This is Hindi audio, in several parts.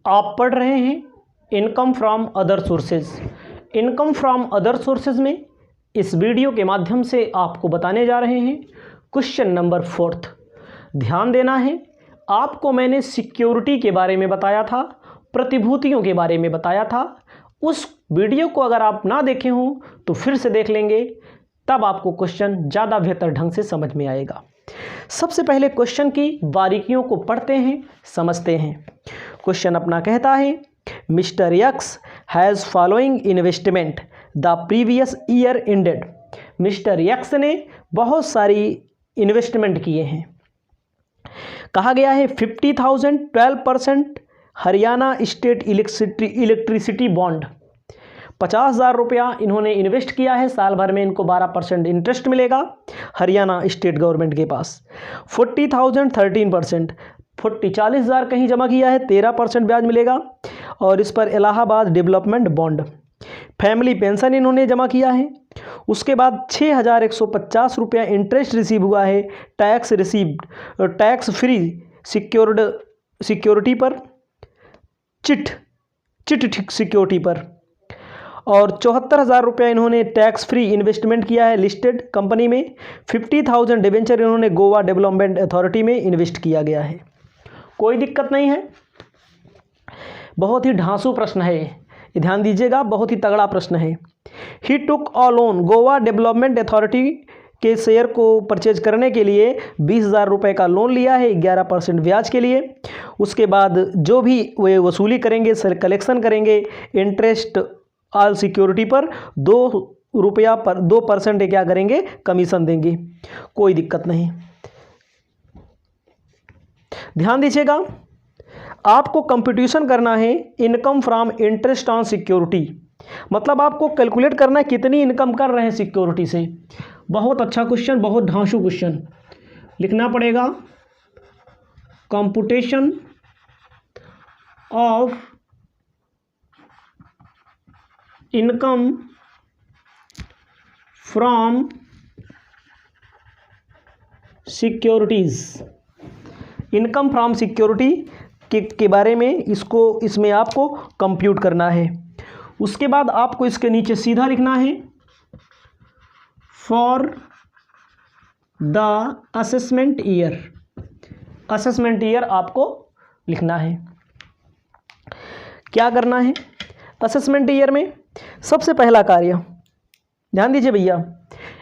आप पढ़ रहे हैं income from other sources. Income from other sources में इस वीडियो के माध्यम से आपको बताने जा रहे हैं क्वेश्चन नंबर 4। ध्यान देना है, आपको मैंने सिक्योरिटी के बारे में बताया था, प्रतिभूतियों के बारे में बताया था। उस वीडियो को अगर आप ना देखे हों तो फिर से देख लेंगे, तब आपको क्वेश्चन ज़्यादा बेहतर ढंग से समझ में आएगा। सबसे पहले क्वेश्चन की बारीकियों को पढ़ते हैं, समझते हैं। क्वेश्चन अपना कहता है, mister x has following investment the previous year ended. Mister x ने बहुत सारी इन्वेस्टमेंट किए हैं। कहा गया है 50,000 12% हरियाणा स्टेट इलेक्ट्रिसिटी बॉन्ड। 50,000 रुपया इन्होंने इन्वेस्ट किया है, साल भर में इनको 12% इंटरेस्ट मिलेगा हरियाणा स्टेट गवर्नमेंट के पास। 40,000 13%, 40,000 कहीं जमा किया है, 13% ब्याज मिलेगा। और इस पर Allahabad development bond. Family pension इन्होंने जमा किया है। उसके बाद 6,150 रुपया इंटरेस्ट रिसीव हुआ है tax received, tax free security पर, चिट सिक्योरिटी पर। और 74,000 रुपया इन्होंने टैक्स फ्री इन्वेस्टमेंट किया है लिस्टेड कंपनी में। 50,000 डिवेंचर इन्होंने गोवा डेवलपमेंट अथॉरिटी में इन्वेस्ट किया गया है। कोई दिक्कत नहीं है। बहुत ही ढांसू प्रश्न है, ये ध्यान दीजिएगा, बहुत ही तगड़ा प्रश्न है। ही टुक अ लोन, गोवा डेवलपमेंट अथॉरिटी के शेयर को परचेज करने के लिए 20,000 रुपये का लोन लिया है 11% ब्याज के लिए। उसके बाद जो भी वे वसूली करेंगे, कलेक्शन करेंगे इंटरेस्ट ऑल सिक्योरिटी पर 2% क्या करेंगे, कमीशन देंगे। कोई दिक्कत नहीं। ध्यान दीजिएगा, आपको कंप्यूटेशन करना है income from interest on security, मतलब आपको कैलकुलेट करना है कितनी इनकम कर रहे हैं सिक्योरिटी से। बहुत अच्छा क्वेश्चन, बहुत ढांसू क्वेश्चन। लिखना पड़ेगा computation of income from securities. Income from security के बारे में इसमें आपको कंप्यूट करना है। उसके बाद आपको इसके नीचे सीधा लिखना है for the assessment year. Assessment year आपको लिखना है। क्या करना है असेसमेंट ईयर में? सबसे पहला कार्य ध्यान दीजिए भैया,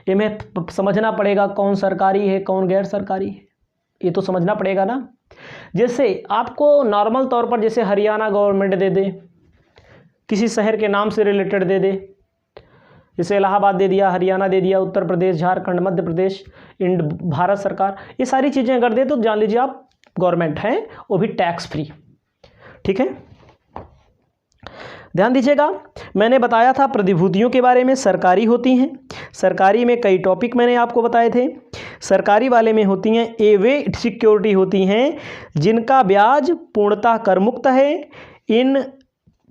ये में समझना पड़ेगा कौन सरकारी है कौन गैर सरकारी है, ये तो समझना पड़ेगा ना। जैसे आपको नॉर्मल तौर पर जैसे हरियाणा गवर्नमेंट दे दे, किसी शहर के नाम से रिलेटेड दे दे, जैसे इलाहाबाद दे दिया, हरियाणा दे दिया, उत्तर प्रदेश, झारखंड, मध्य प्रदेश, भारत सरकार, ये सारी चीज़ें अगर दे तो जान लीजिए आप गवर्नमेंट हैं, वो भी टैक्स फ्री। ठीक है, ध्यान दीजिएगा। मैंने बताया था प्रतिभूतियों के बारे में, सरकारी होती हैं। सरकारी में कई टॉपिक मैंने आपको बताए थे। सरकारी वाले में होती हैं ए वे सिक्योरिटी होती हैं जिनका ब्याज पूर्णतः कर मुक्त है। इन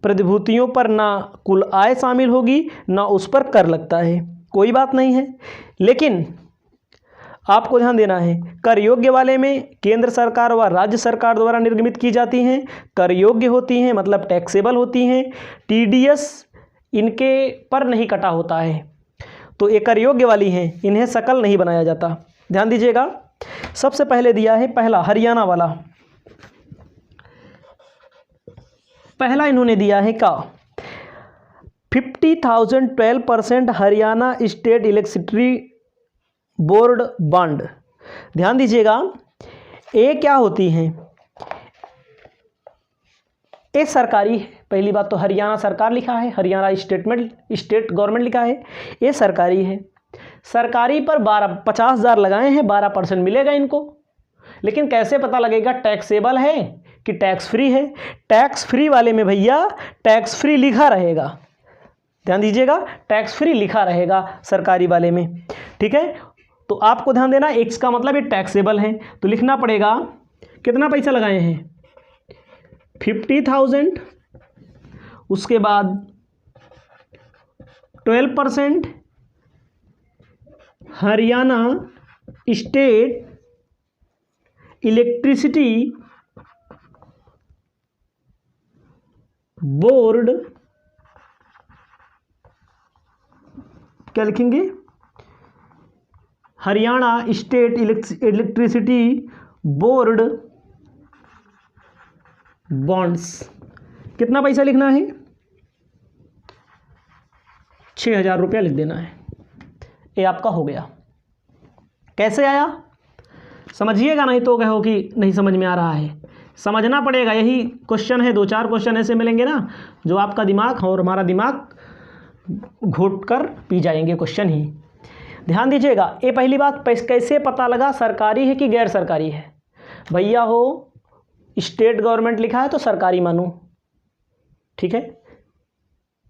प्रतिभूतियों पर ना कुल आय शामिल होगी ना उस पर कर लगता है, कोई बात नहीं है। लेकिन आपको ध्यान देना है, कर योग्य वाले में केंद्र सरकार व राज्य सरकार द्वारा निर्गमित की जाती हैं, कर योग्य होती हैं मतलब टैक्सेबल होती हैं। टीडीएस इनके पर नहीं कटा होता है, तो ये कर योग्य वाली हैं, इन्हें शकल नहीं बनाया जाता। ध्यान दीजिएगा। सबसे पहले दिया है पहला हरियाणा वाला, पहला इन्होंने दिया है का 50,000 12% Haryana state electricity board bond. ध्यान दीजिएगा, ये क्या होती हैं? ये सरकारी है। पहली बात तो हरियाणा सरकार लिखा है, हरियाणा स्टेट गवर्नमेंट लिखा है, ये सरकारी है। सरकारी पर 50,000 लगाए हैं, 12% मिलेगा इनको। लेकिन कैसे पता लगेगा टैक्सेबल है कि टैक्स फ्री है? टैक्स फ्री वाले में भैया टैक्स फ्री लिखा रहेगा। ध्यान दीजिएगा, टैक्स फ्री लिखा रहेगा सरकारी वाले में। ठीक है, तो आपको ध्यान देना, एक्स का मतलब ये टैक्सेबल है, तो लिखना पड़ेगा कितना पैसा लगाए हैं 50,000, उसके बाद 12% हरियाणा स्टेट इलेक्ट्रिसिटी बोर्ड, क्या लिखेंगे, Haryana state electricity board bonds. कितना पैसा लिखना है, 6,000 रुपया लिख देना है। ये आपका हो गया। कैसे आया समझिएगा, नहीं तो कहो कि नहीं समझ में आ रहा है, समझना पड़ेगा। यही क्वेश्चन है, 2-4 क्वेश्चन ऐसे मिलेंगे ना जो आपका दिमाग और हमारा दिमाग घोट कर पी जाएंगे क्वेश्चन ही। ध्यान दीजिएगा। ये पहली बात, कैसे पता लगा सरकारी है कि गैर सरकारी है। भैया हो स्टेट गवर्नमेंट लिखा है तो सरकारी मानो, ठीक है।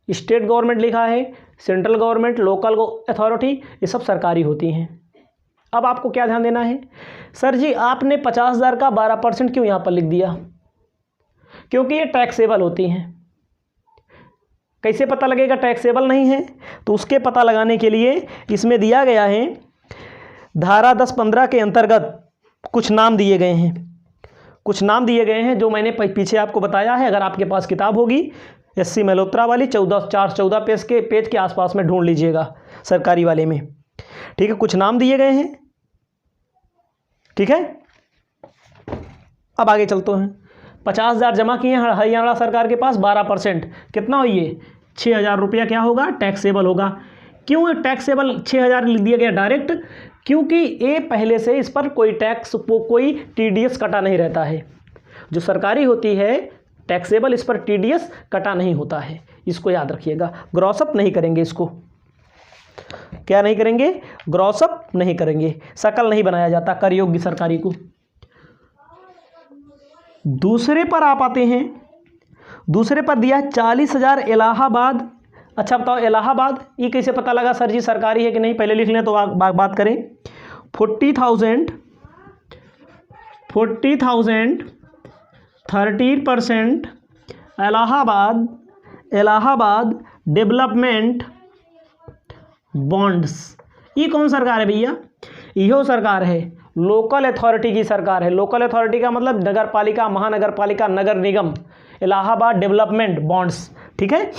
स्टेट गवर्नमेंट लिखा है, सेंट्रल गवर्नमेंट, लोकल अथॉरिटी, ये सब सरकारी होती हैं। अब आपको क्या ध्यान देना है, सर जी आपने 50,000 का 12% क्यों यहाँ पर लिख दिया, क्योंकि ये टैक्सेबल होती हैं। कैसे पता लगेगा टैक्सेबल नहीं है, तो उसके पता लगाने के लिए इसमें दिया गया है, धारा 10-15 के अंतर्गत कुछ नाम दिए गए हैं, कुछ नाम दिए गए हैं जो मैंने पीछे आपको बताया है। अगर आपके पास किताब होगी SC मल्होत्रा वाली 14 पेज के आसपास में ढूंढ लीजिएगा सरकारी वाले में, ठीक है। कुछ नाम दिए गए हैं, ठीक है। अब आगे चलते हैं। 50,000 जमा किए हैं हरियाणा सरकार के पास, 12% कितना हुई है, 6,000 रुपया क्या होगा, टैक्सेबल होगा। क्यों टैक्सेबल 6,000 लिख दिया गया डायरेक्ट, क्योंकि ये पहले से इस पर कोई टैक्स, कोई TDS कटा नहीं रहता है। जो सरकारी होती है टैक्सेबल, इस पर TDS कटा नहीं होता है, इसको याद रखिएगा। ग्रॉसअप नहीं करेंगे इसको, क्या नहीं करेंगे, ग्रॉसअप नहीं करेंगे, शकल नहीं बनाया जाता कर योग्य सरकारी को। दूसरे पर आप आते हैं, दूसरे पर दिया 40,000 इलाहाबाद। अच्छा बताओ इलाहाबाद ये कैसे पता लगा सर जी सरकारी है कि नहीं, पहले लिख लें तो बात करें। 40,000 30% इलाहाबाद डेवलपमेंट बॉन्ड्स। ये कौन सरकार है भैया, इहो सरकार है, लोकल अथॉरिटी की सरकार है। लोकल अथॉरिटी का मतलब नगर पालिका, महानगर पालिका, नगर निगम। इलाहाबाद डेवलपमेंट बॉन्ड्स, ठीक है,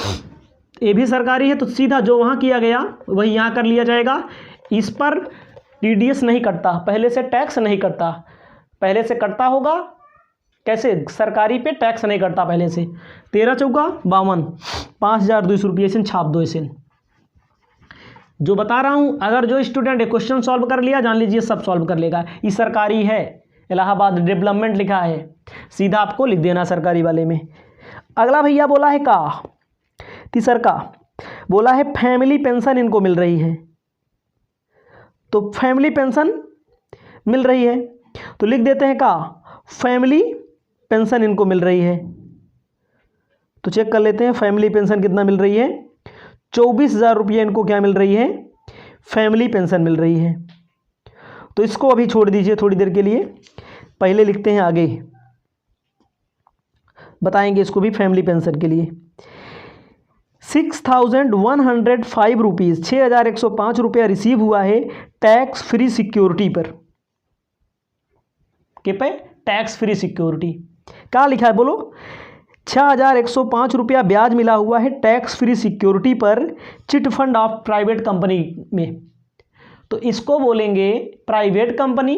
ये भी सरकारी है। तो सीधा जो वहाँ किया गया वही यहाँ कर लिया जाएगा। इस पर TDS नहीं कटता, पहले से टैक्स नहीं कटता, पहले से कटता होगा कैसे, सरकारी पे टैक्स नहीं कटता पहले से। 13 चौका 52, 5,200 रुपये से छाप दो इसे। जो बता रहा हूँ, अगर जो स्टूडेंट है क्वेश्चन सॉल्व कर लिया, जान लीजिए सब सॉल्व कर लेगा। ये सरकारी है, इलाहाबाद डेवलपमेंट लिखा है, सीधा आपको लिख देना सरकारी वाले में। अगला भैया बोला है का, तीसर का बोला है फैमिली पेंशन इनको मिल रही है। तो फैमिली पेंशन मिल रही है तो लिख देते हैं का, फैमिली पेंशन इनको मिल रही है। तो चेक कर लेते हैं फैमिली पेंशन कितना मिल रही है, 24,000 रुपये इनको क्या मिल रही है, फैमिली पेंशन मिल रही है। तो इसको अभी छोड़ दीजिए थोड़ी देर के लिए, पहले लिखते हैं आगे, बताएंगे इसको भी फैमिली पेंशन के लिए। 6,105 रुपीज़, 6,105 रुपया रिसीव हुआ है टैक्स फ्री सिक्योरिटी पर। के पे टैक्स फ्री सिक्योरिटी क्या लिखा है बोलो, 6,105 रुपया ब्याज मिला हुआ है टैक्स फ्री सिक्योरिटी पर chit fund of private company में। तो इसको बोलेंगे प्राइवेट कंपनी,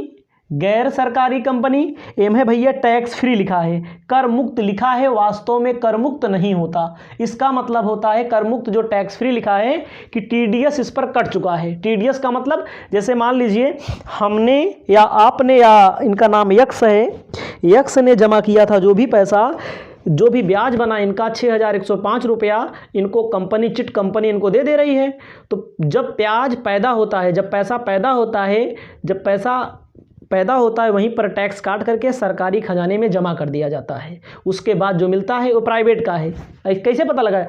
गैर सरकारी कंपनी। एम है भैया टैक्स फ्री लिखा है, कर मुक्त लिखा है, वास्तव में कर मुक्त नहीं होता। इसका मतलब होता है कर मुक्त जो टैक्स फ्री लिखा है कि TDS इस पर कट चुका है। TDS का मतलब जैसे मान लीजिए हमने या आपने या इनका नाम यक्स है, यक्स ने जमा किया था जो भी पैसा, जो भी ब्याज बना इनका 6,105 रुपया, इनको कंपनी चिट कंपनी इनको दे रही है। तो जब ब्याज पैदा होता है, जब पैसा पैदा होता है, जब पैसा पैदा होता है वहीं पर टैक्स काट करके सरकारी खजाने में जमा कर दिया जाता है। उसके बाद जो मिलता है वो प्राइवेट का है। कैसे पता लगा,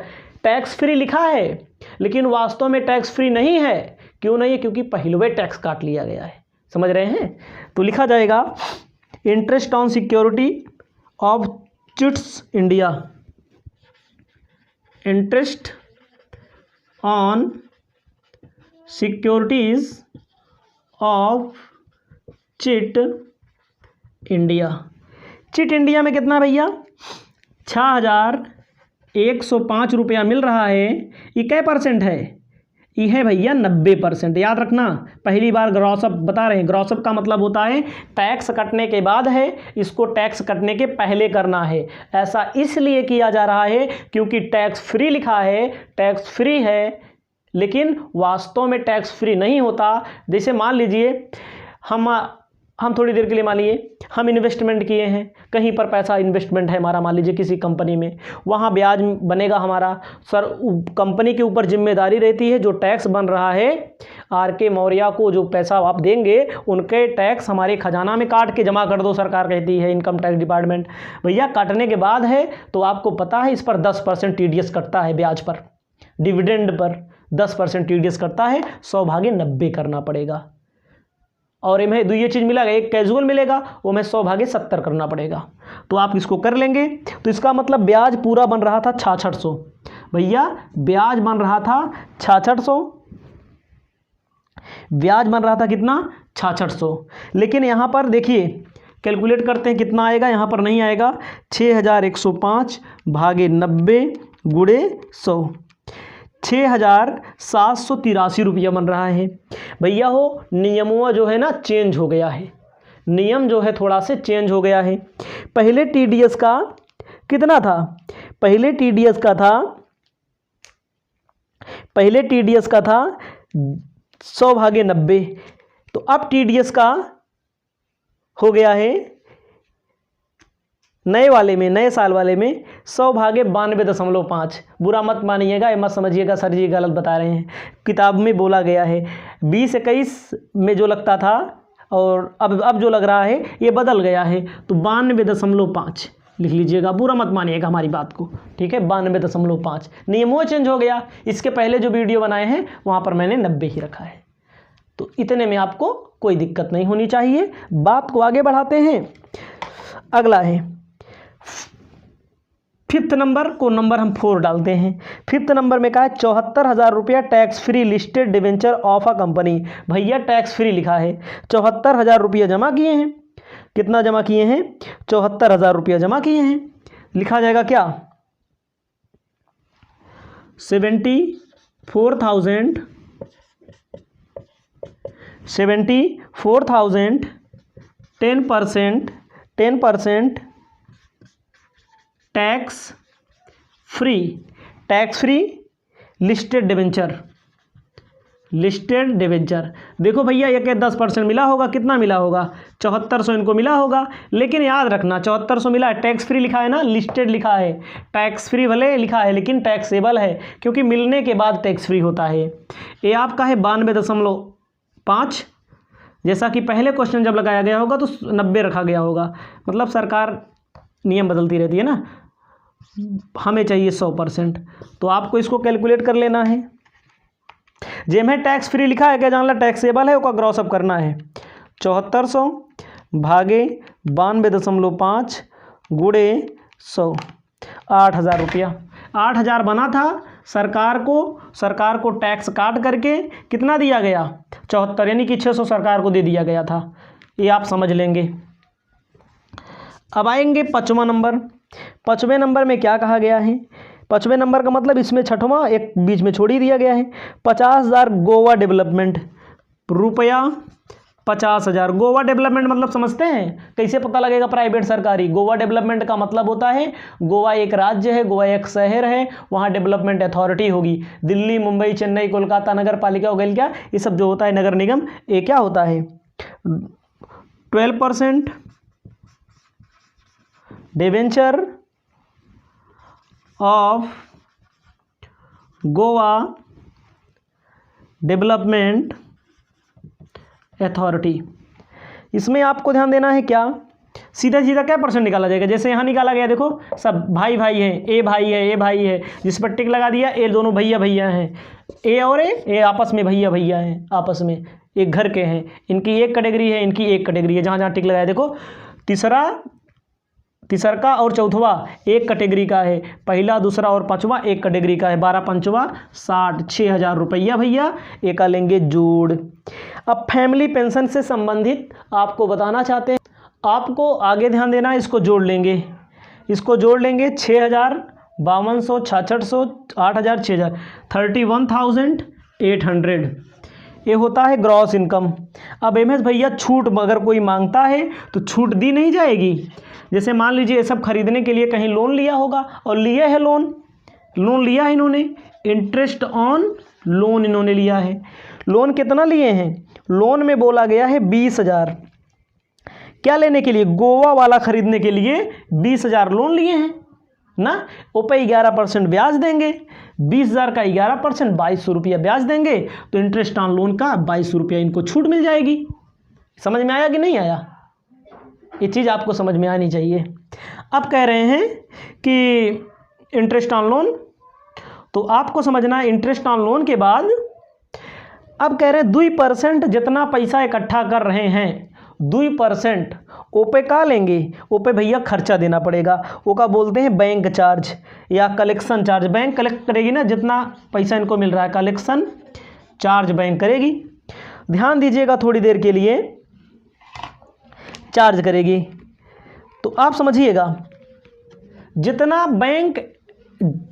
टैक्स फ्री लिखा है लेकिन वास्तव में टैक्स फ्री नहीं है। क्यों नहीं है, क्योंकि पहलवे टैक्स काट लिया गया है। समझ रहे हैं, तो लिखा जाएगा interest on security of chits India, interest on securities of chit India. Chit India में कितना भैया, 6,000 105 रुपया मिल रहा है, ये कै परसेंट है? ये है भैया 90%। याद रखना, पहली बार ग्रॉसअप बता रहे हैं। ग्रॉसअप का मतलब होता है टैक्स कटने के बाद है, इसको टैक्स कटने के पहले करना है। ऐसा इसलिए किया जा रहा है क्योंकि टैक्स फ्री लिखा है, टैक्स फ्री है, लेकिन वास्तव में टैक्स फ्री नहीं होता। जैसे मान लीजिए हम थोड़ी देर के लिए मान लीजिए हम इन्वेस्टमेंट किए हैं, कहीं पर पैसा इन्वेस्टमेंट है हमारा, मान लीजिए किसी कंपनी में, वहाँ ब्याज बनेगा हमारा। सर कंपनी के ऊपर जिम्मेदारी रहती है, जो टैक्स बन रहा है आर.के. मौर्य को जो पैसा आप देंगे उनके टैक्स हमारे खजाना में काट के जमा कर दो, सरकार कहती है, इनकम टैक्स डिपार्टमेंट। भैया काटने के बाद है तो आपको पता है इस पर 10% TDS कटता है, ब्याज पर, डिविडेंड पर 10% TDS कटता है, 100/90 करना पड़ेगा। और इन्हें दो ये चीज़ मिलेगा, एक कैजुअल मिलेगा, वो में 100/70 करना पड़ेगा। तो आप इसको कर लेंगे तो इसका मतलब ब्याज पूरा बन रहा था 6600। भैया ब्याज बन रहा था 6600, ब्याज बन रहा था कितना? 6600। लेकिन यहाँ पर देखिए कैलकुलेट करते हैं कितना आएगा, यहाँ पर नहीं आएगा। 6105/90 गुणे 100, 6783 रुपया बन रहा है। भैया हो नियमों जो है ना चेंज हो गया है, नियम जो है थोड़ा से चेंज हो गया है। पहले TDS का कितना था? पहले TDS का था 100/90, तो अब TDS का हो गया है नए वाले में, नए साल वाले में 100/92.5। बुरा मत मानिएगा, ये मत समझिएगा सर जी गलत बता रहे हैं, किताब में बोला गया है। 2021 में जो लगता था और अब जो लग रहा है ये बदल गया है, तो 92.5 लिख लीजिएगा, बुरा मत मानिएगा हमारी बात को, ठीक है। 92.5 नियमों चेंज हो गया। इसके पहले जो वीडियो बनाए हैं वहाँ पर मैंने 90 ही रखा है, तो इतने में आपको कोई दिक्कत नहीं होनी चाहिए। बात को आगे बढ़ाते हैं। अगला है 5th नंबर को, नंबर हम 4 डालते हैं। 5th नंबर में कहा है 74,000 रुपया tax free listed debenture of a company. भैया टैक्स फ्री लिखा है, 74,000 रुपया जमा किए हैं। कितना जमा किए हैं? 74,000 रुपया जमा किए हैं। लिखा जाएगा क्या? 74,000 10% टैक्स फ्री लिस्टेड डिवेंचर। देखो भैया ये 10% मिला होगा, कितना मिला होगा? 7400 इनको मिला होगा। लेकिन याद रखना 7400 मिला है, टैक्स फ्री लिखा है ना, लिस्टेड लिखा है। टैक्स फ्री भले लिखा है लेकिन टैक्सेबल है, क्योंकि मिलने के बाद टैक्स फ्री होता है। ये आपका है 92.5, जैसा कि पहले क्वेश्चन जब लगाया गया होगा तो 90 रखा गया होगा। मतलब सरकार नियम बदलती रहती है ना, हमें चाहिए 100%, तो आपको इसको कैलकुलेट कर लेना है। जे में टैक्स फ्री लिखा है क्या जानला, टैक्सेबल है, उसका ग्रॉस अप करना है। 7400/92.5 गुणे 100, 8,000 रुपया। 8,000 बना था। सरकार को टैक्स काट करके कितना दिया गया? 74, यानी कि 600 सरकार को दे दिया गया था। ये आप समझ लेंगे। अब आएंगे 5वां नंबर। 5वें नंबर में क्या कहा गया है? 5वें नंबर का मतलब इसमें 6वां एक बीच में छोड़ ही दिया गया है। 50,000 गोवा डेवलपमेंट, रुपया 50,000। गोवा डेवलपमेंट मतलब समझते हैं? कैसे पता लगेगा प्राइवेट सरकारी? गोवा डेवलपमेंट का मतलब होता है गोवा एक राज्य है, गोवा एक शहर है, वहाँ डेवलपमेंट अथॉरिटी होगी। दिल्ली, मुंबई, चेन्नई, कोलकाता नगर पालिका हो गई क्या, ये सब जो होता है नगर निगम, ये क्या होता है? 12% debenture of Goa development authority. इसमें आपको ध्यान देना है क्या, सीधा सीधा क्या परसेंट निकाला जाएगा? जैसे यहाँ निकाला गया, देखो सब भाई भाई हैं, ए भाई है, ए भाई है, जिस पर टिक लगा दिया, ए दोनों भैया भैया हैं, ए और ए आपस में भैया भैया हैं, आपस में एक घर के हैं, इनकी एक कैटेगरी है, इनकी एक कैटेगरी है। जहाँ जहाँ टिक लगाया देखो, तीसरा और चौथवा एक कैटेगरी का है, पहला दूसरा और पांचवा एक कैटेगरी का है। 12 पंचवा 60, 6,000 रुपया भैया एक लेंगे जोड़। अब फैमिली पेंशन से संबंधित आपको बताना चाहते हैं, आपको आगे ध्यान देना है। इसको जोड़ लेंगे 6,000 5200, 6600, 8000, 6000, 31,800 ये होता है ग्रॉस इनकम। अब एम एस भैया छूट अगर कोई मांगता है तो छूट दी नहीं जाएगी। जैसे मान लीजिए ये सब खरीदने के लिए कहीं लोन लिया होगा और लिए है लोन लिया है इन्होंने, इंटरेस्ट ऑन लोन इन्होंने लिया है। लोन कितना लिए हैं? लोन में बोला गया है 20,000। क्या लेने के लिए? गोवा वाला खरीदने के लिए 20,000 लोन लिए हैं ना। ऊपर 11% ब्याज देंगे, 20,000 का 11% 2200 रुपया ब्याज देंगे, तो इंटरेस्ट ऑन लोन का 2200 रुपया इनको छूट मिल जाएगी। समझ में आया कि नहीं आया? ये चीज़ आपको समझ में आनी चाहिए। अब कह रहे हैं कि इंटरेस्ट ऑन लोन, तो आपको समझना है इंटरेस्ट ऑन लोन के बाद अब कह रहे हैं 2% जितना पैसा इकट्ठा कर रहे हैं 2% ओपे का लेंगे। ओपे भैया खर्चा देना पड़ेगा, वो का बोलते हैं बैंक चार्ज या कलेक्शन चार्ज। बैंक कलेक्ट करेगी ना, जितना पैसा इनको मिल रहा है कलेक्शन चार्ज बैंक करेगी। ध्यान दीजिएगा थोड़ी देर के लिए, चार्ज करेगी। तो आप समझिएगा जितना बैंक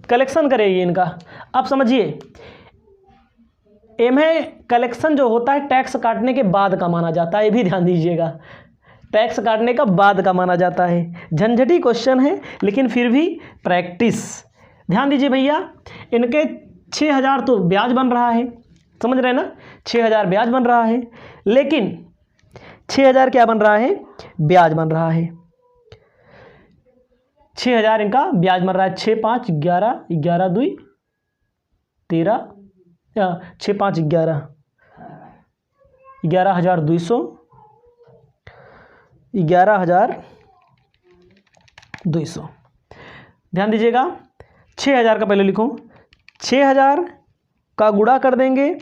कलेक्शन करेगी इनका। अब समझिए एम है कलेक्शन जो होता है टैक्स काटने के बाद का माना जाता है, ये भी ध्यान दीजिएगा, टैक्स काटने का बाद का माना जाता है। झंझटी क्वेश्चन है लेकिन फिर भी प्रैक्टिस। ध्यान दीजिए भैया, इनके 6,000 तो ब्याज बन रहा है, समझ रहे हैं ना, 6,000 ब्याज बन रहा है, लेकिन 6,000 क्या बन रहा है? ब्याज बन रहा है। 6,000 इनका ब्याज बन रहा है। 6 5 11, 11 2 13, 6 5 11, 11,200, 11,200। ध्यान दीजिएगा 6,000 का पहले लिखो, 6,000 का गुणा कर देंगे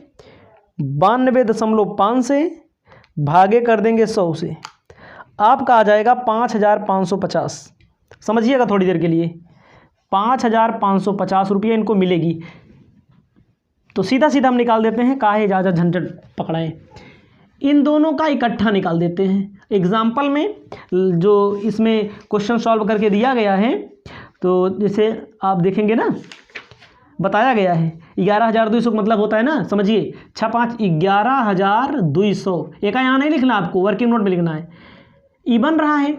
92.5 से, भागे कर देंगे 100 से, आपका आ जाएगा 5,550। समझिएगा थोड़ी देर के लिए, 5,550 रुपये इनको मिलेगी। तो सीधा सीधा हम निकाल देते हैं, काहे ज़्यादा झंझट पकड़ाएं, इन दोनों का इकट्ठा निकाल देते हैं। एग्जाम्पल में जो इसमें क्वेश्चन सॉल्व करके दिया गया है, तो जैसे आप देखेंगे ना बताया गया है 11,200 का मतलब होता है ना, समझिए 6 5 11,200। एक यहाँ नहीं लिखना, आपको वर्किंग नोट में लिखना है। ई बन रहा है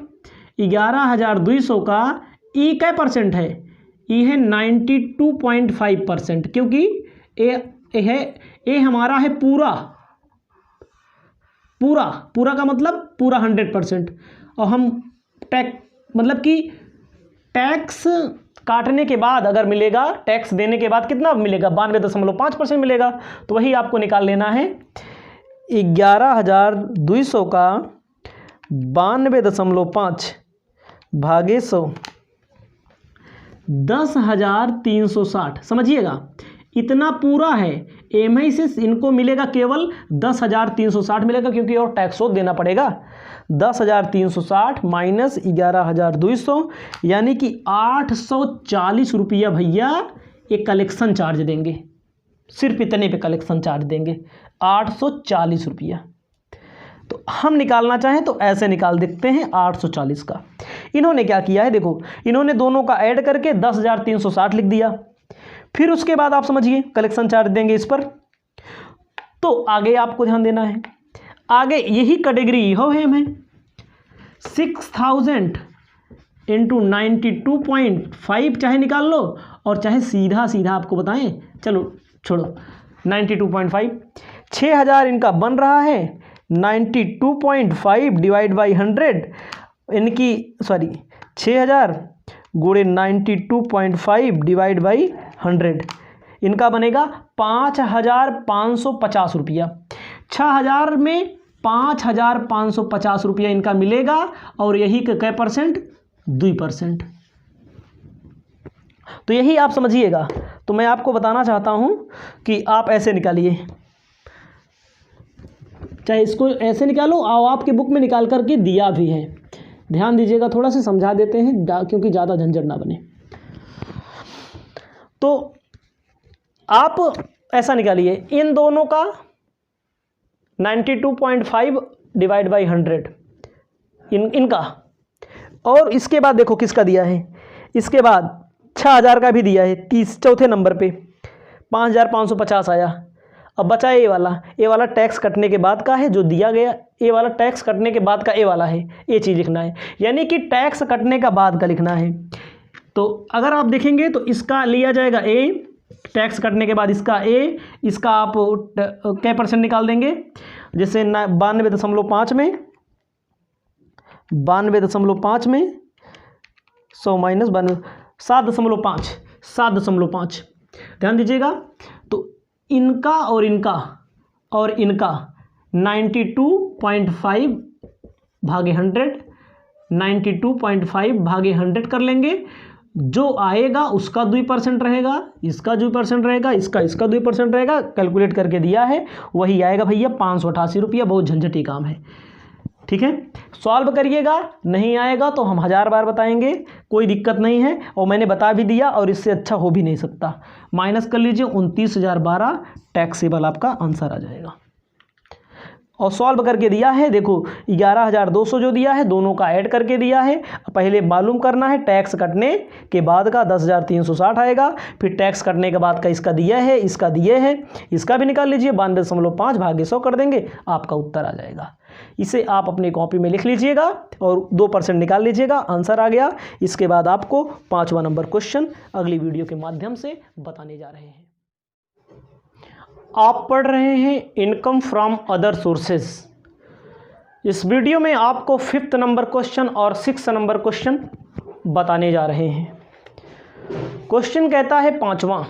11,200 का ई क्या परसेंट है? ई है 92.5%, क्योंकि ए हमारा है पूरा का मतलब पूरा 100%। और हम मतलब कि टैक्स काटने के बाद अगर मिलेगा, टैक्स देने के बाद कितना मिलेगा? 92.5% मिलेगा। तो वही आपको निकाल लेना है, 11,200 का 92.5 भागे 100, 10,360। समझिएगा इतना पूरा है। एम आई से इनको मिलेगा केवल 10,360 मिलेगा, क्योंकि और टैक्स और देना पड़ेगा। 10,360 माइनस 11,200 यानी कि 840 रुपया भैया एक कलेक्शन चार्ज देंगे। सिर्फ इतने पे कलेक्शन चार्ज देंगे 840 रुपया। तो हम निकालना चाहें तो ऐसे निकाल देखते हैं 840 का। इन्होंने क्या किया है देखो, इन्होंने दोनों का ऐड करके 10,360 लिख दिया। फिर उसके बाद आप समझिए कलेक्शन चार्ज देंगे इस पर। तो आगे आपको ध्यान देना है, आगे यही कैटेगरी हो है हमें 6,000 इंटू 92.5 चाहे निकाल लो और चाहे सीधा सीधा आपको बताएं, चलो छोड़ो 92.5। 6,000 इनका बन रहा है, 92.5 डिवाइड बाई 100 इनकी 6,000 गुणे 92.5 डिवाइड बाई 100 इनका बनेगा 5,550 रुपया। 6,000 में 5,550 रुपया इनका मिलेगा, और यही कै परसेंट? 2%। तो यही आप समझिएगा। तो मैं आपको बताना चाहता हूं कि आप ऐसे निकालिए, चाहे इसको ऐसे निकालो, और आपके बुक में निकाल करके दिया भी है। ध्यान दीजिएगा, थोड़ा सा समझा देते हैं क्योंकि ज़्यादा झंझट ना बने। तो आप ऐसा निकालिए, इन दोनों का 92.5 डिवाइड बाई 100 इनका, और इसके बाद देखो किसका दिया है। इसके बाद 6,000 का भी दिया है, 30 चौथे नंबर पे 5,550 आया। अब बचा ए वाला टैक्स कटने के बाद का है जो दिया गया, ए वाला टैक्स कटने के बाद का ए वाला है, ये चीज़ लिखना है, यानी कि टैक्स कटने का बाद का लिखना है। तो अगर आप देखेंगे तो इसका लिया जाएगा ए, टैक्स कटने के बाद इसका ए, इसका आप क्या % निकाल देंगे, जैसे 92.5 में 92.5 में 100 माइनस 7.5 ध्यान दीजिएगा। तो इनका और इनका 92.5 भागे 100, 92.5 भागे 100 कर लेंगे, जो आएगा उसका 2% रहेगा, इसका 2% रहेगा, इसका 2% रहेगा, कैलकुलेट करके दिया है वही आएगा भैया 588 रुपया। बहुत झंझटी काम है, ठीक है। सॉल्व करिएगा, नहीं आएगा तो हम 1000 बार बताएंगे, कोई दिक्कत नहीं है, और मैंने बता भी दिया और इससे अच्छा हो भी नहीं सकता। माइनस कर लीजिए 29,012 टैक्सेबल आपका आंसर आ जाएगा। और सॉल्व करके दिया है, देखो 11,200 जो दिया है दोनों का ऐड करके दिया है। पहले मालूम करना है टैक्स कटने के बाद का 10,360 आएगा, फिर टैक्स कटने के बाद का इसका दिया है, इसका दिए है, इसका भी निकाल लीजिए, 92.5 भागे 100 कर देंगे, आपका उत्तर आ जाएगा। इसे आप अपनी कॉपी में लिख लीजिएगा और 2% निकाल लीजिएगा, आंसर आ गया। इसके बाद आपको 5वां नंबर क्वेश्चन अगली वीडियो के माध्यम से बताने जा रहे हैं। आप पढ़ रहे हैं इनकम फ्रॉम अदर सोर्सेज। इस वीडियो में आपको 5th नंबर क्वेश्चन और 6th नंबर क्वेश्चन बताने जा रहे हैं। क्वेश्चन कहता है 5वां,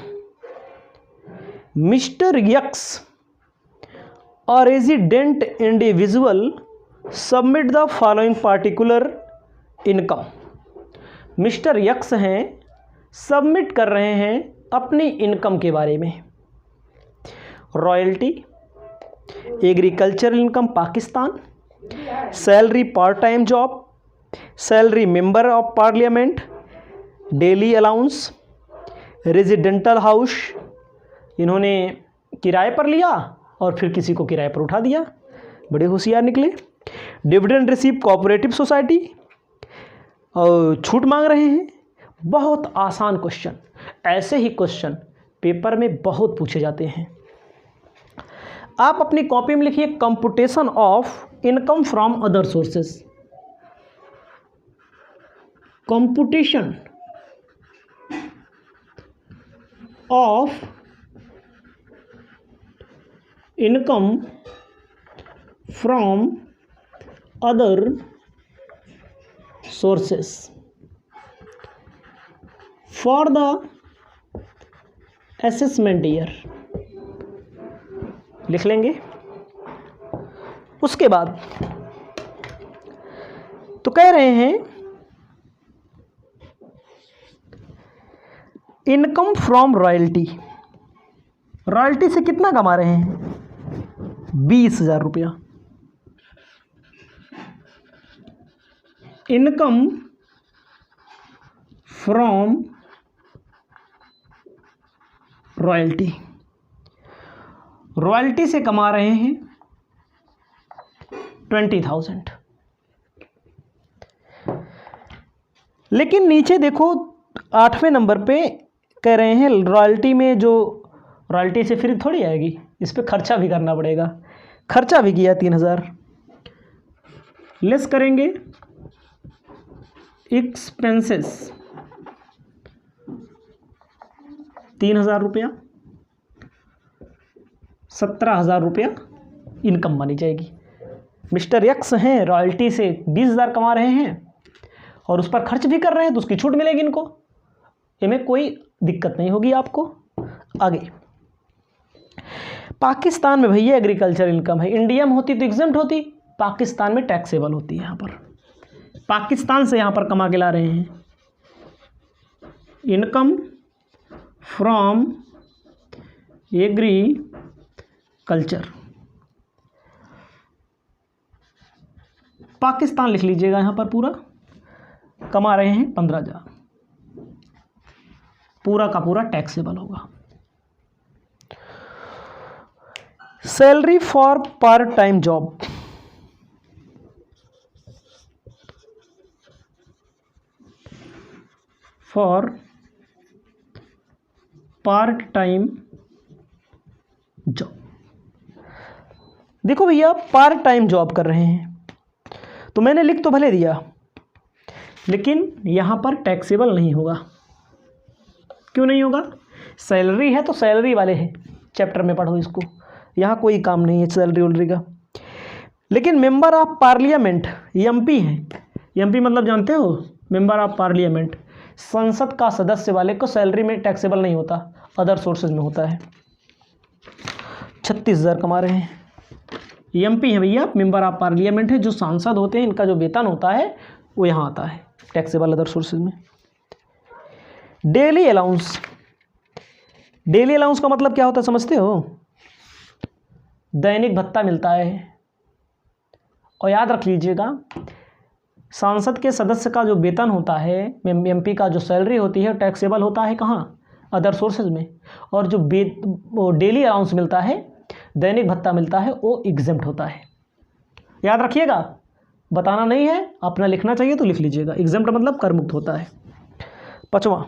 mister X a resident individual submit the following particular income. Mister X हैं, सबमिट कर रहे हैं अपनी इनकम के बारे में। Royalty, agricultural income Pakistan, salary part time job, salary member of parliament, daily allowance, residential house, इन्होंने किराए पर लिया और फिर किसी को किराए पर उठा दिया, बड़े होशियार निकले। डिविडेंड रिसीव कोऑपरेटिव सोसाइटी, और छूट मांग रहे हैं। बहुत आसान क्वेश्चन, ऐसे ही क्वेश्चन पेपर में बहुत पूछे जाते हैं। आप अपनी कॉपी में लिखिए computation of income from other sources. Computation of income from other sources for the assessment year, लिख लेंगे। उसके बाद तो कह रहे हैं इनकम फ्रॉम रॉयल्टी, रॉयल्टी से कितना कमा रहे हैं, 20,000 रुपया। इनकम फ्रॉम रॉयल्टी, रॉयल्टी से कमा रहे हैं 20,000। लेकिन नीचे देखो 8वें नंबर पे कह रहे हैं रॉयल्टी में, जो रॉयल्टी से फ्री थोड़ी आएगी, इस पे खर्चा भी करना पड़ेगा। खर्चा भी किया 3,000, लेस करेंगे एक्सपेंसेस 3,000 रुपया, 17,000 रुपया इनकम मानी जाएगी। मिस्टर यक्स हैं, रॉयल्टी से 20,000 कमा रहे हैं और उस पर खर्च भी कर रहे हैं, तो उसकी छूट मिलेगी इनको, इनमें कोई दिक्कत नहीं होगी आपको। आगे पाकिस्तान में भैया एग्रीकल्चर इनकम है, इंडिया में होती तो एग्जम्प्ट होती, पाकिस्तान में टैक्सेबल होती है। यहाँ पर पाकिस्तान से यहाँ पर कमा के ला रहे हैं। इनकम फ्रॉम एग्रीकल्चर, पाकिस्तान लिख लीजिएगा यहाँ पर पूरा, कमा रहे हैं 15,000, पूरा का पूरा टैक्सेबल होगा। Salary for part time job, for part time job. देखो भैया, पार्ट टाइम जॉब कर रहे हैं तो मैंने लिख तो भले दिया, लेकिन यहाँ पर टैक्सेबल नहीं होगा। क्यों नहीं होगा? सैलरी है तो सैलरी वाले हैं, चैप्टर में पढ़ो इसको, यहाँ कोई काम नहीं है सैलरी वैलरी का। लेकिन मेंबर ऑफ पार्लियामेंट एमपी हैं, एमपी मतलब जानते हो, मेंबर ऑफ पार्लियामेंट, संसद का सदस्य वाले को सैलरी में टैक्सेबल नहीं होता, अदर सोर्सेज में होता है। 36,000 कमा रहे हैं, एमपी है भैया, मेंबर ऑफ पार्लियामेंट है, जो सांसद होते हैं इनका जो वेतन होता है वो यहाँ आता है टैक्सेबल अदर सोर्सेज में। डेली अलाउंस, डेली अलाउंस का मतलब क्या होता है समझते हो? दैनिक भत्ता मिलता है। और याद रख लीजिएगा, सांसद के सदस्य का जो वेतन होता है, एमपी का जो सैलरी होती है टैक्सेबल होता है कहाँ? अदर सोर्सेज में। और जो डेली अलाउंस मिलता है, दैनिक भत्ता मिलता है, वो एग्जेम्प्ट होता है। याद रखिएगा, बताना नहीं है, अपना लिखना चाहिए तो लिख लीजिएगा। एग्जेम्प्ट मतलब कर मुक्त होता है। पांचवा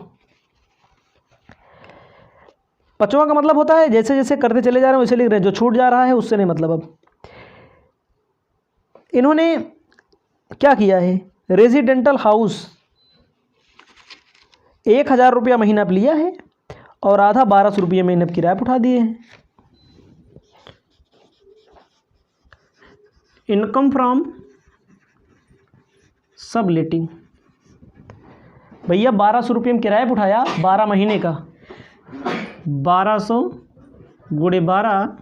का मतलब होता है जैसे जैसे करते चले जा रहे हैं वैसे लिख रहे हैं, जो छूट जा रहा है उससे नहीं मतलब। अब इन्होंने क्या किया है, रेजिडेंटल हाउस 1,000 रुपया महीना पे लिया है और आधा 1,200 रुपये महीने पर किराया उठा दिए हैं। इनकम फ्रॉम सब लेटिंग, भैया 1,200 रुपये में किराया उठाया, 12 महीने का, 1200 गुणे 12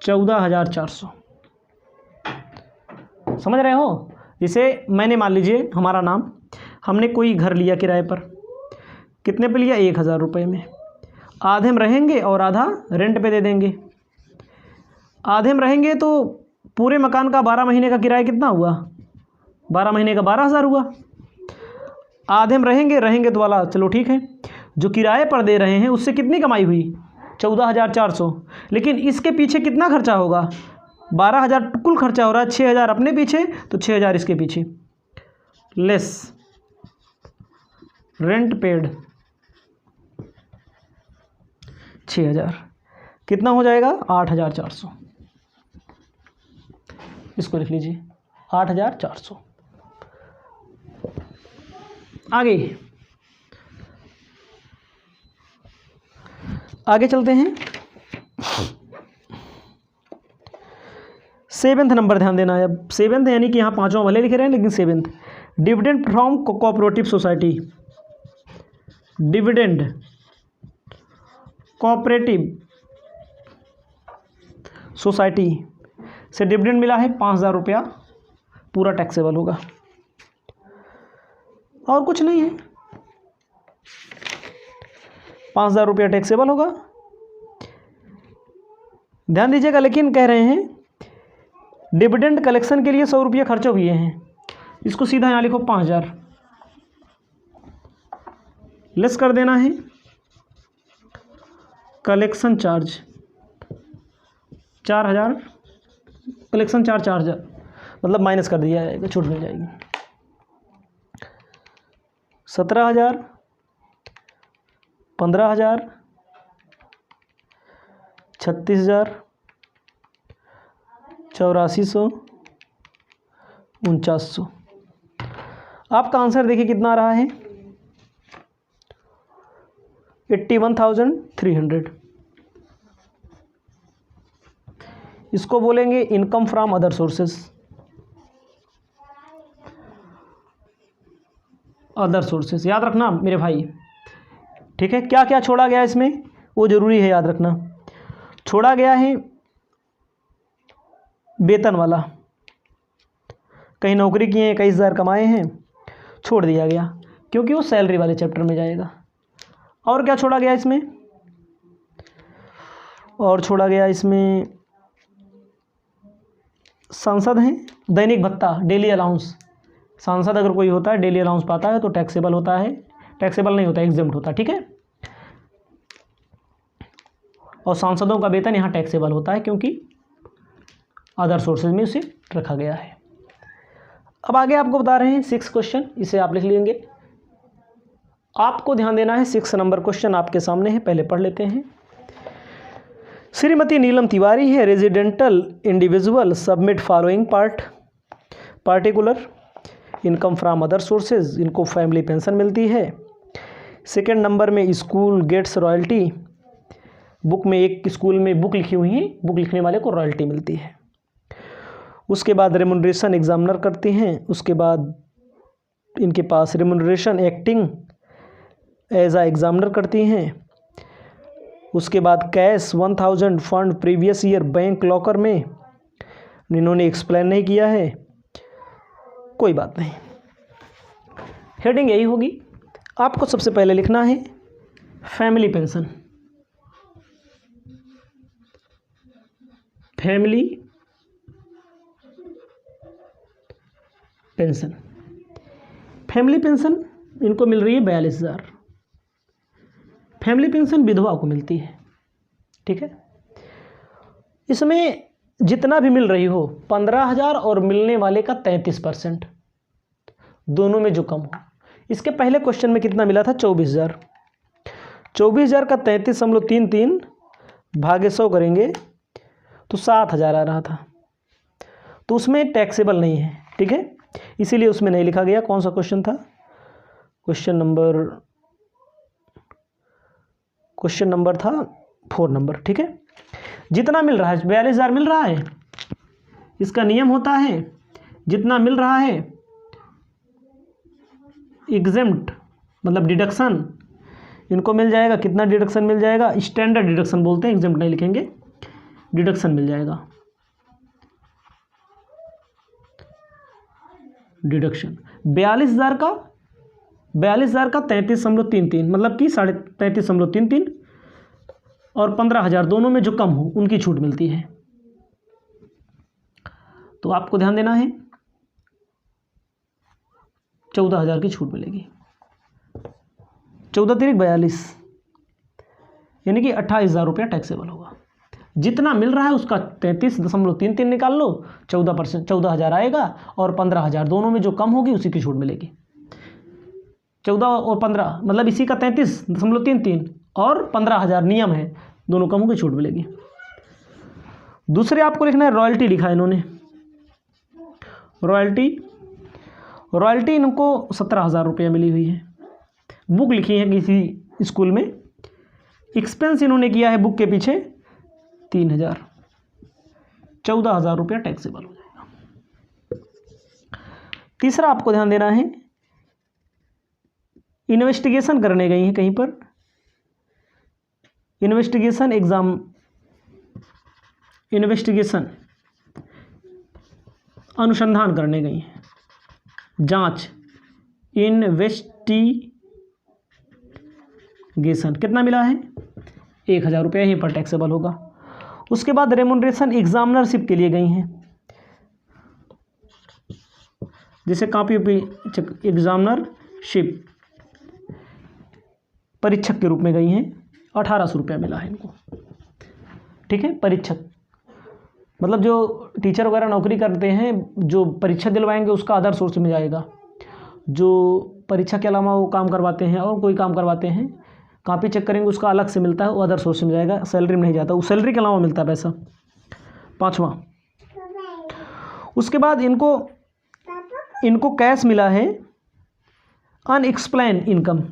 14,400। समझ रहे हो? जैसे मैंने मान लीजिए हमारा नाम, हमने कोई घर लिया किराए पर, कितने पे लिया? 1,000 रुपये में। आधे में रहेंगे और आधा रेंट पे दे देंगे। आधे में रहेंगे तो पूरे मकान का 12 महीने का किराया कितना हुआ? 12 महीने का 12,000 हुआ। आधे में रहेंगे तो वाला चलो ठीक है, जो किराए पर दे रहे हैं उससे कितनी कमाई हुई? 14,400। लेकिन इसके पीछे कितना खर्चा होगा? 12,000 कुल खर्चा हो रहा है, 6,000 अपने पीछे तो 6,000 इसके पीछे, लेस रेंट पेड 6,000, कितना हो जाएगा? 8,400। इसको लिख लीजिए 8,400। आगे चलते हैं। 7वें नंबर ध्यान देना है। अब 7वें यानी कि यहाँ 5वां भले लिखे रहे हैं, लेकिन 7वें, dividend from cooperative society. Dividend cooperative society से डिविडेंड मिला है 5,000 रुपया, पूरा टैक्सेबल होगा और कुछ नहीं है। 5,000 रुपया टैक्सेबल होगा। ध्यान दीजिएगा, लेकिन कह रहे हैं डिविडेंड कलेक्शन के लिए 100 रुपये खर्च हुए हैं। इसको सीधा यहाँ लिखो 5,000, लेस कर देना है कलेक्शन चार्ज 4,000, कलेक्शन चार्ज 4,000 मतलब माइनस कर दिया जाएगा, छूट मिल जाएगी। 17,000, 15,000, 36,000, 8,400, 4,900। आपका आंसर देखिए कितना आ रहा है? 81,300। इसको बोलेंगे income from other sources. Other sources याद रखना मेरे भाई, ठीक है? क्या क्या छोड़ा गया इसमें वो जरूरी है याद रखना। छोड़ा गया है वेतन वाला, कहीं नौकरी किए हैं, 21,000 कमाए हैं, छोड़ दिया गया क्योंकि वो सैलरी वाले चैप्टर में जाएगा। और क्या छोड़ा गया इसमें? और छोड़ा गया इसमें सांसद हैं, दैनिक भत्ता, डेली अलाउंस। सांसद अगर कोई होता है डेली अलाउंस पाता है तो टैक्सेबल होता है, टैक्सेबल नहीं होता, एग्जेम्प्ट होता है, ठीक है? और सांसदों का वेतन यहाँ टैक्सेबल होता है क्योंकि अदर सोर्सेज में उसे रखा गया है। अब आगे आपको बता रहे हैं 6 क्वेश्चन, इसे आप लिख लेंगे। आपको ध्यान देना है। 6 नंबर क्वेश्चन आपके सामने है, पहले पढ़ लेते हैं। श्रीमती नीलम तिवारी है residential individual submit following particular income from other sources, इनको फैमिली पेंशन मिलती है। सेकेंड नंबर में स्कूल गेट्स रॉयल्टी, बुक में एक स्कूल में बुक लिखी हुई है, बुक लिखने वाले को रॉयल्टी मिलती है। उसके बाद रेमुनरेशन एग्जामिनर करती हैं, उसके बाद इनके पास रेमुनरेशन एक्टिंग एज आ एग्जामिनर करती हैं। उसके बाद cash 1000 fund previous year bank locker में, इन्होंने एक्सप्लेन नहीं किया है, कोई बात नहीं, हेडिंग यही होगी। आपको सबसे पहले लिखना है family pension, family pension, family pension इनको मिल रही है 42,000। फैमिली पेंशन विधवा को मिलती है, ठीक है। इसमें जितना भी मिल रही हो 15,000 और मिलने वाले का 33%, दोनों में जो कम हो। इसके पहले क्वेश्चन में कितना मिला था? 24,000। 24,000 का 33.33 भागे 100 करेंगे तो 7,000 आ रहा था, तो उसमें टैक्सेबल नहीं है, ठीक है, इसीलिए उसमें नहीं लिखा गया। कौन सा क्वेश्चन था? क्वेश्चन नंबर था 4 नंबर, ठीक है। जितना मिल रहा है 42,000 मिल रहा है, इसका नियम होता है जितना मिल रहा है एग्जेम्प्ट मतलब डिडक्शन इनको मिल जाएगा। कितना डिडक्शन मिल जाएगा? स्टैंडर्ड डिडक्शन बोलते हैं, एग्जेम्प्ट नहीं लिखेंगे, डिडक्शन मिल जाएगा। डिडक्शन 42,000 का 33.33 मतलब कि 33.33 और 15,000 दोनों में जो कम हो उनकी छूट मिलती है। तो आपको ध्यान देना है 14,000 की छूट मिलेगी। 14 तिरिक 42 यानी कि 28,000 रुपया टैक्सेबल होगा। जितना मिल रहा है उसका 33.33 निकाल लो, 14,000 आएगा और 15,000 दोनों में जो कम होगी उसी की छूट मिलेगी। 14 और 15 मतलब इसी का 33.33 और 15,000 नियम है, दोनों कम होगी छूट मिलेगी। दूसरे आपको लिखना है रॉयल्टी, लिखा है इन्होंने रॉयल्टी इनको 17,000 रुपया मिली हुई है। बुक लिखी है किसी स्कूल में, एक्सपेंस इन्होंने किया है बुक के पीछे 3,000, 14,000 रुपया टैक्सेबल हो जाएगा। तीसरा आपको ध्यान देना है इन्वेस्टिगेशन करने गई हैं कहीं पर, इन्वेस्टिगेशन अनुसंधान करने गई हैं, जांच इन्वेस्टिगेशन, कितना मिला है? 1,000 रुपया यहीं पर टैक्सेबल होगा। उसके बाद रेमुनरेशन एग्जामिनरशिप के लिए गई हैं, जैसे कॉपी एग्जामिनरशिप परीक्षक के रूप में गई हैं, 1,800 रुपया मिला है इनको, ठीक है। परीक्षक मतलब जो टीचर वगैरह नौकरी करते हैं, जो परीक्षा दिलवाएंगे उसका अदर सोर्स में जाएगा। जो परीक्षा के अलावा वो काम करवाते हैं और कोई काम करवाते हैं, कॉपी चेक करेंगे उसका अलग से मिलता है, वो अदर सोर्स में जाएगा, सैलरी में नहीं जाता, वो सैलरी के अलावा मिलता है पैसा। 5वां, उसके बाद इनको कैश मिला है अनएक्सप्लेन इनकम,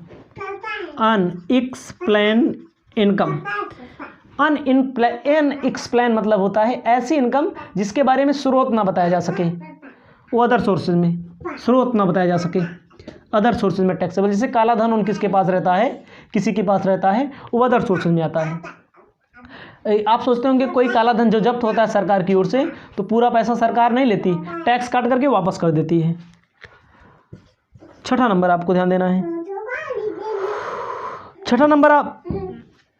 अनएक्सप्लेन मतलब होता है ऐसी इनकम जिसके बारे में स्रोत ना बताया जा सके, वो अदर सोर्सेज में स्रोत ना बताया जा सके, अदर सोर्सेज में टैक्सेबल। जैसे काला धन उन किसके पास रहता है, किसी के पास रहता है, वो अदर सोर्सेज में आता है। आप सोचते होंगे कोई काला धन जो जब्त होता है सरकार की ओर से तो पूरा पैसा सरकार नहीं लेती, टैक्स काट करके वापस कर देती है। 6ठा नंबर आपको ध्यान देना है, 6ठा नंबर आप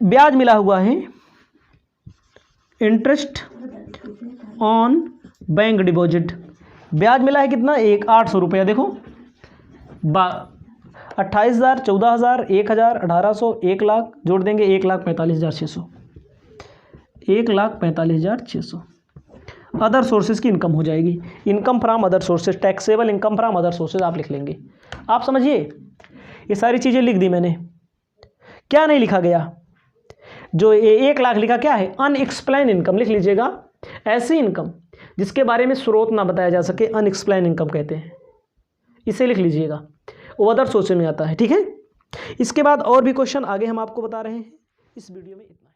ब्याज मिला हुआ है, इंटरेस्ट ऑन बैंक डिपॉजिट, ब्याज मिला है कितना? 800 रुपया। देखो 28,000, 14,000, 1,000, 1,800, 1 लाख जोड़ देंगे 1,45,600, 1,45,600 अदर सोर्सेज की इनकम हो जाएगी। Income from other sources, taxable income from other sources आप लिख लेंगे। आप समझिए ये सारी चीज़ें लिख दी मैंने। क्या नहीं लिखा गया? जो ये 1 लाख लिखा क्या है? अनएक्सप्लेन इनकम लिख लीजिएगा। ऐसी इनकम जिसके बारे में स्रोत ना बताया जा सके अनएक्सप्लेन इनकम कहते हैं, इसे लिख लीजिएगा। वो अदर सोर्स में आता है, ठीक है। इसके बाद और भी क्वेश्चन आगे हम आपको बता रहे हैं। इस वीडियो में इतना।